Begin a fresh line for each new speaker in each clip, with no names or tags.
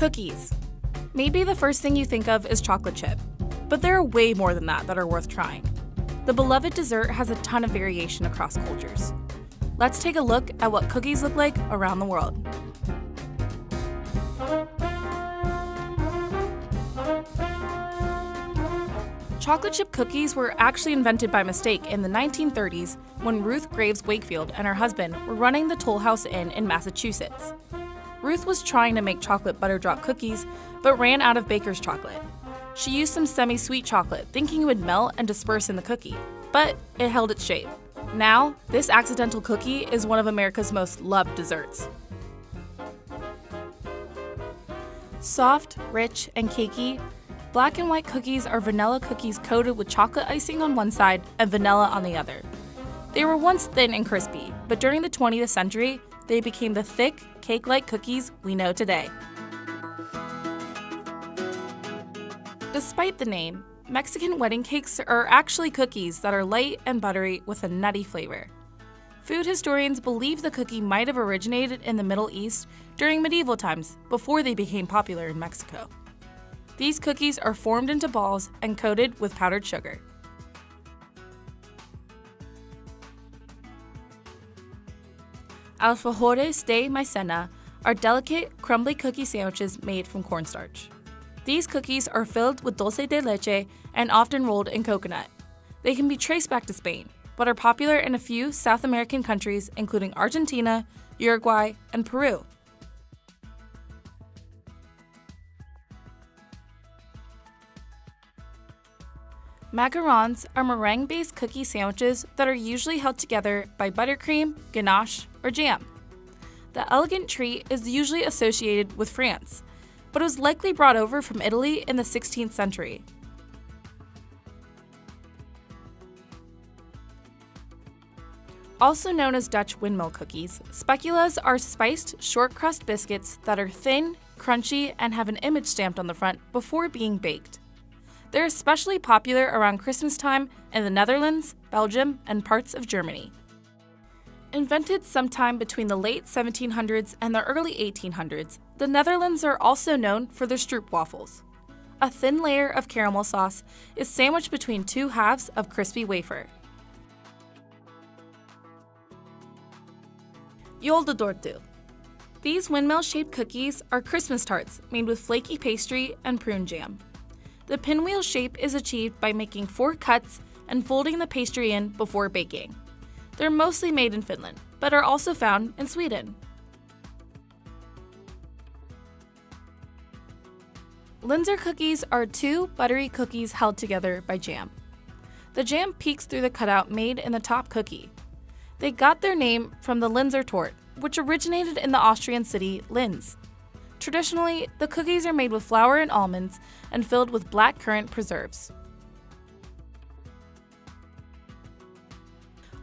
Cookies. Maybe the first thing you think of is chocolate chip, but there are way more than that are worth trying. The beloved dessert has a ton of variation across cultures. Let's take a look at what cookies look like around the world. Chocolate chip cookies were actually invented by mistake in the 1930s when Ruth Graves Wakefield and her husband were running the Toll House Inn in Massachusetts. Ruth was trying to make chocolate butter drop cookies, but ran out of baker's chocolate. She used some semi-sweet chocolate, thinking it would melt and disperse in the cookie, but it held its shape. Now, this accidental cookie is one of America's most loved desserts. Soft, rich, and cakey, black and white cookies are vanilla cookies coated with chocolate icing on one side and vanilla on the other. They were once thin and crispy, but during the 20th century, they became the thick, cake-like cookies we know today. Despite the name, Mexican wedding cakes are actually cookies that are light and buttery with a nutty flavor. Food historians believe the cookie might have originated in the Middle East during medieval times before they became popular in Mexico. These cookies are formed into balls and coated with powdered sugar. Alfajores de maicena are delicate, crumbly cookie sandwiches made from cornstarch. These cookies are filled with dulce de leche and often rolled in coconut. They can be traced back to Spain, but are popular in a few South American countries including Argentina, Uruguay, and Peru. Macarons are meringue-based cookie sandwiches that are usually held together by buttercream, ganache, or jam. The elegant treat is usually associated with France, but was likely brought over from Italy in the 16th century. Also known as Dutch windmill cookies, speculas are spiced short crust biscuits that are thin, crunchy, and have an image stamped on the front before being baked. They're especially popular around Christmas time in the Netherlands, Belgium, and parts of Germany. Invented sometime between the late 1700s and the early 1800s, the Netherlands are also known for their stroopwafels. A thin layer of caramel sauce is sandwiched between two halves of crispy wafer. Yoldedortu. These windmill-shaped cookies are Christmas tarts made with flaky pastry and prune jam. The pinwheel shape is achieved by making 4 cuts and folding the pastry in before baking. They're mostly made in Finland, but are also found in Sweden. Linzer cookies are 2 buttery cookies held together by jam. The jam peeks through the cutout made in the top cookie. They got their name from the Linzer torte, which originated in the Austrian city Linz. Traditionally, the cookies are made with flour and almonds and filled with black currant preserves.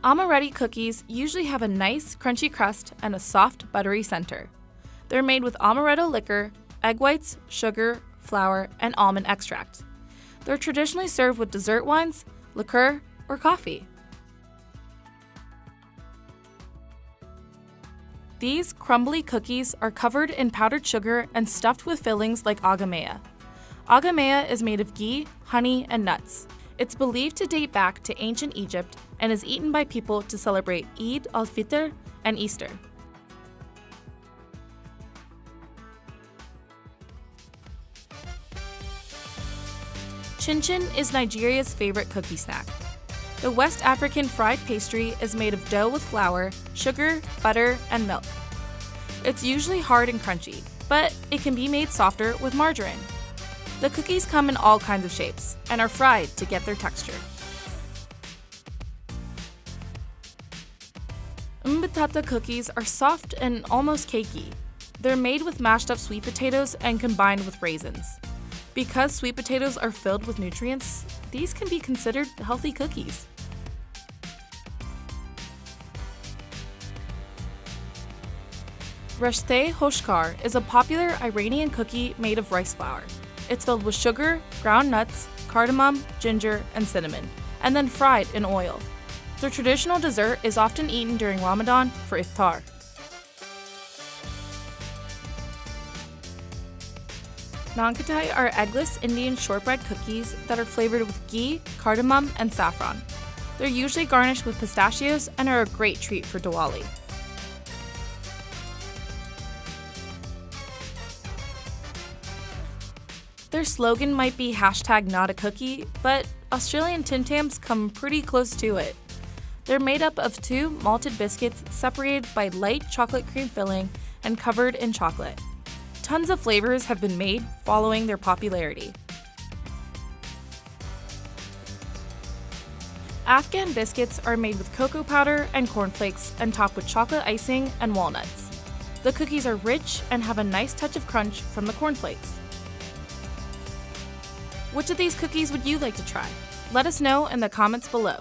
Amaretti cookies usually have a nice, crunchy crust and a soft, buttery center. They're made with amaretto liquor, egg whites, sugar, flour, and almond extract. They're traditionally served with dessert wines, liqueur, or coffee. These crumbly cookies are covered in powdered sugar and stuffed with fillings like agamea. Agamea is made of ghee, honey, and nuts. It's believed to date back to ancient Egypt and is eaten by people to celebrate Eid al-Fitr and Easter. Chin-chin is Nigeria's favorite cookie snack. The West African fried pastry is made of dough with flour, sugar, butter, and milk. It's usually hard and crunchy, but it can be made softer with margarine. The cookies come in all kinds of shapes and are fried to get their texture. Mbatata cookies are soft and almost cakey. They're made with mashed up sweet potatoes and combined with raisins. Because sweet potatoes are filled with nutrients, these can be considered healthy cookies. Reshteh hoshkar is a popular Iranian cookie made of rice flour. It's filled with sugar, ground nuts, cardamom, ginger, and cinnamon, and then fried in oil. Their traditional dessert is often eaten during Ramadan for iftar. Nankatai are eggless Indian shortbread cookies that are flavored with ghee, cardamom, and saffron. They're usually garnished with pistachios and are a great treat for Diwali. Their slogan might be #NotACookie, but Australian Tim Tams come pretty close to it. They're made up of 2 malted biscuits separated by light chocolate cream filling and covered in chocolate. Tons of flavors have been made following their popularity. Afghan biscuits are made with cocoa powder and cornflakes and topped with chocolate icing and walnuts. The cookies are rich and have a nice touch of crunch from the cornflakes. Which of these cookies would you like to try? Let us know in the comments below.